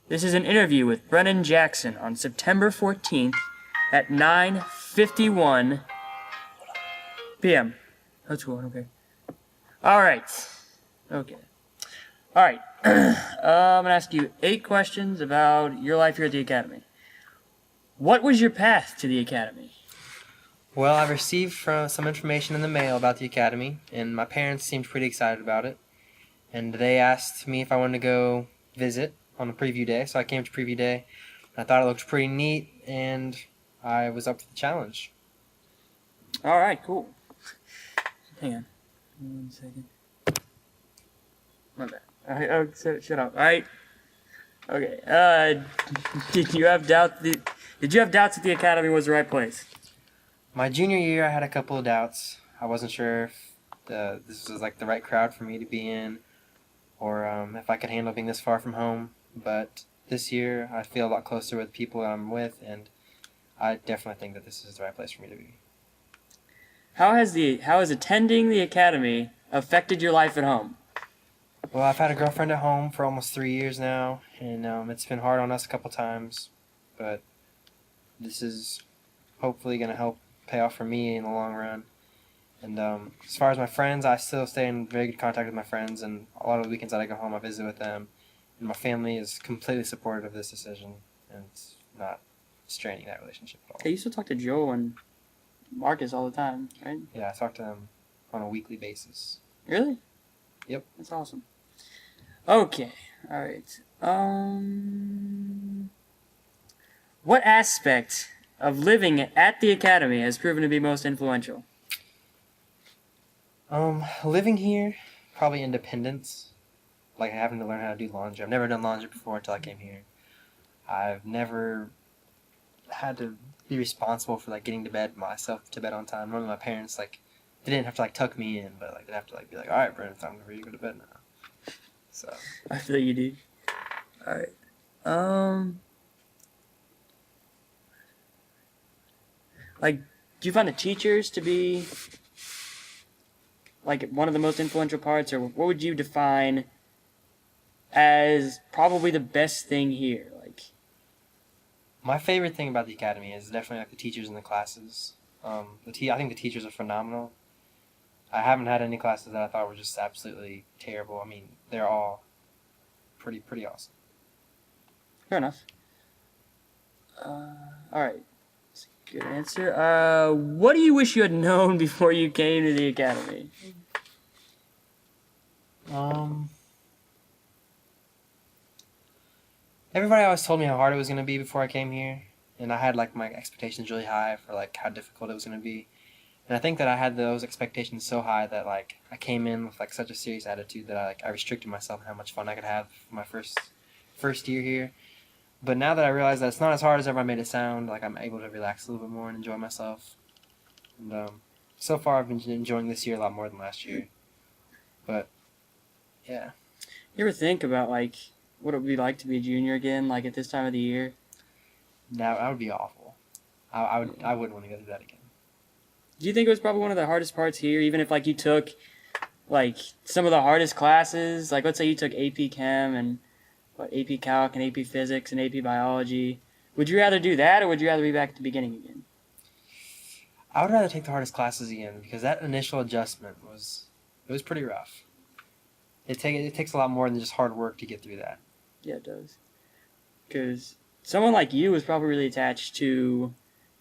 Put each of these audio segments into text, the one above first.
This is an interview with Brennan Jackson on September 14th at 9:51 p.m. That's cool, okay. Alright. Okay. Alright. I'm going to ask you 8 questions about your life here at the Academy. What was your path to the Academy? Well, I received some information in the mail about the Academy, and my parents seemed pretty excited about it. And they asked me if I wanted to go visit on a preview day, so I came to preview day. I thought it looked pretty neat, and I was up for the challenge. Alright, cool. Hang on. 1 second. My bad. Oh, shut up. Alright. Okay. Did you have doubts that the Academy was the right place? My junior year, I had a couple of doubts. I wasn't sure if this was like the right crowd for me to be in, or if I could handle being this far from home. But this year, I feel a lot closer with the people that I'm with, and I definitely think that this is the right place for me to be. How has attending the Academy affected your life at home? Well, I've had a girlfriend at home for almost 3 years now, and it's been hard on us a couple times, but this is hopefully going to help pay off for me in the long run. And as far as my friends, I still stay in very good contact with my friends, and a lot of the weekends that I go home, I visit with them. And my family is completely supportive of this decision, and it's not straining that relationship at all. Hey, you still talk to Joe and Marcus all the time, right? Yeah, I talk to them on a weekly basis. Really? Yep. That's awesome. Okay. All right. What aspect of living at the Academy has proven to be most influential? Living here, probably independence. Like having to learn how to do laundry. I've never done laundry before until I came here. I've never had to be responsible for like getting to bed myself to bed on time. Normally my parents they didn't have to tuck me in, but they'd have to be like, all right, Brennan, it's time for you to go to bed now. So I feel you do. All right. Do you find the teachers to be one of the most influential parts, or what would you define as probably the best thing here? My favorite thing about the Academy is definitely the teachers in the classes. I think the teachers are phenomenal. I haven't had any classes that I thought were just absolutely terrible. I mean, they're all pretty awesome. Fair enough. All right. That's a good answer. What do you wish you had known before you came to the Academy? Everybody always told me how hard it was going to be before I came here, and I had my expectations really high for how difficult it was going to be. And I think that I had those expectations so high that I came in with such a serious attitude that I restricted myself and how much fun I could have for my first year here. But now that I realize that it's not as hard as everyone made it sound, I'm able to relax a little bit more and enjoy myself. And so far I've been enjoying this year a lot more than last year. But yeah. You ever think about what it would be like to be a junior again, at this time of the year? That would be awful. I wouldn't want to go through that again. Do you think it was probably one of the hardest parts here, even if you took some of the hardest classes? Let's say you took AP Chem and AP Calc and AP Physics and AP Biology. Would you rather do that, or would you rather be back at the beginning again? I would rather take the hardest classes again, because that initial adjustment was pretty rough. It takes a lot more than just hard work to get through that. Yeah, it does. Because someone like you is probably really attached to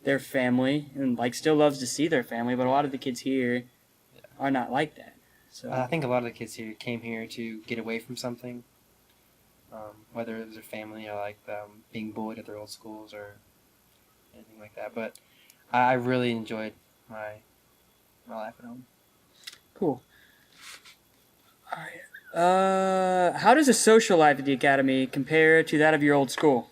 their family and still loves to see their family, but a lot of the kids here are not like that. So I think a lot of the kids here came here to get away from something, whether it was their family or being bullied at their old schools or anything like that. But I really enjoyed my life at home. Cool. All right. How does a social life at the Academy compare to that of your old school?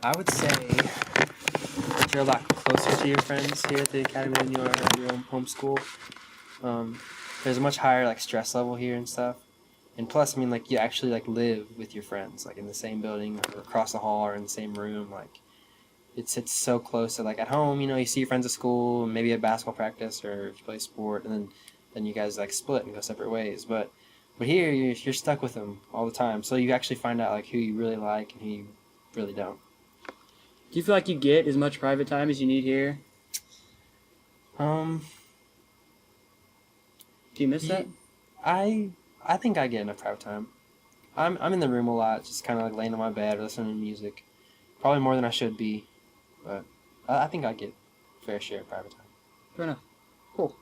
I would say that you're a lot closer to your friends here at the Academy than you are at your own home school. There's a much higher stress level here and stuff. And plus, you actually live with your friends, in the same building or across the hall or in the same room. It's so close that at home, you see your friends at school, maybe at basketball practice or if you play sport, and then you guys split and go separate ways. But But here, you're stuck with them all the time. So you actually find out like who you really like and who you really don't. Do you feel like you get as much private time as you need here? Um, Do you miss that? I think I get enough private time. I'm in the room a lot, just kind of like laying on my bed or listening to music. Probably more than I should be, but I think I get fair share of private time. Fair enough. Cool.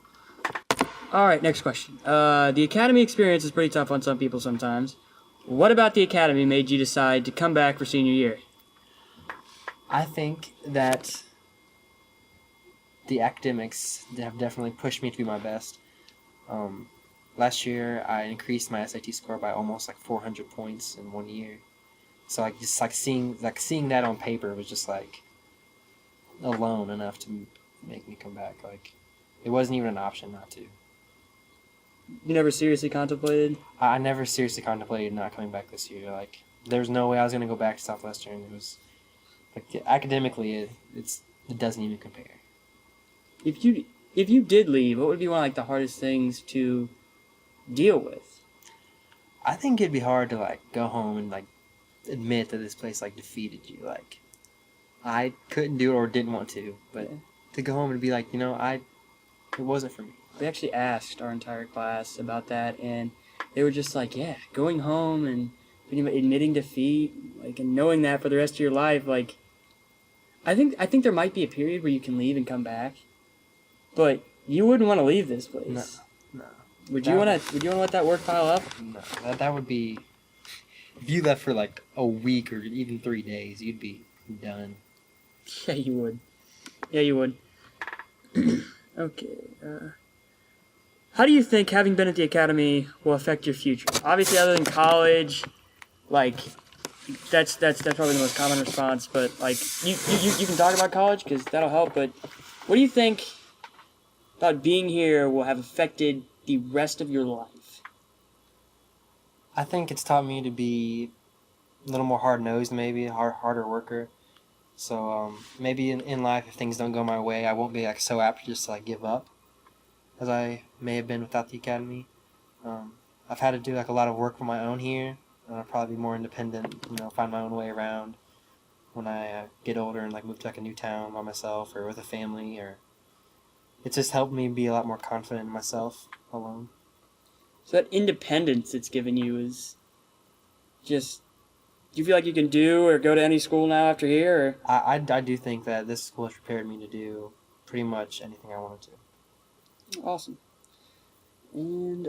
All right, next question. The academy experience is pretty tough on some people sometimes. What about the academy made you decide to come back for senior year? I think that the academics have definitely pushed me to be my best. Last year, I increased my SAT score by almost like 400 points in 1 year. So like just like seeing that on paper was just like alone enough to make me come back. Like it wasn't even an option not to. You never seriously contemplated? I never seriously contemplated not coming back this year. Like there was no way I was gonna go back to Southwestern. It was like academically, it doesn't even compare. If you did leave, what would be one of like the hardest things to deal with? I think it'd be hard to like go home and like admit that this place like defeated you. Like I couldn't do it or didn't want to, but Yeah. to go home and be like, it wasn't for me. We actually asked our entire class about that, and they were just like, yeah, going home and admitting defeat, like, and knowing that for the rest of your life, like, I think there might be a period where you can leave and come back, but you wouldn't want to leave this place. No. Would you want to let that work pile up? No, that would be. If you left for like a week or even 3 days, you'd be done. Yeah, you would. Yeah, you would. Okay. How do you think having been at the academy will affect your future? Obviously, other than college, like that's probably the most common response. But like you can talk about college because that'll help. But what do you think about being here will have affected the rest of your life? I think it's taught me to be a little more hard-nosed, maybe a harder worker. So maybe in life, if things don't go my way, I won't be like so apt to just like give up, as I may have been without the academy. I've had to do like a lot of work on my own here, and I'll probably be more independent. Find my own way around when I get older and like move to like a new town by myself or with a family. Or it's just helped me be a lot more confident in myself alone. So that independence it's given you is just. Do you feel like you can do or go to any school now after here? Or? I do think that this school has prepared me to do pretty much anything I wanted to. Awesome. And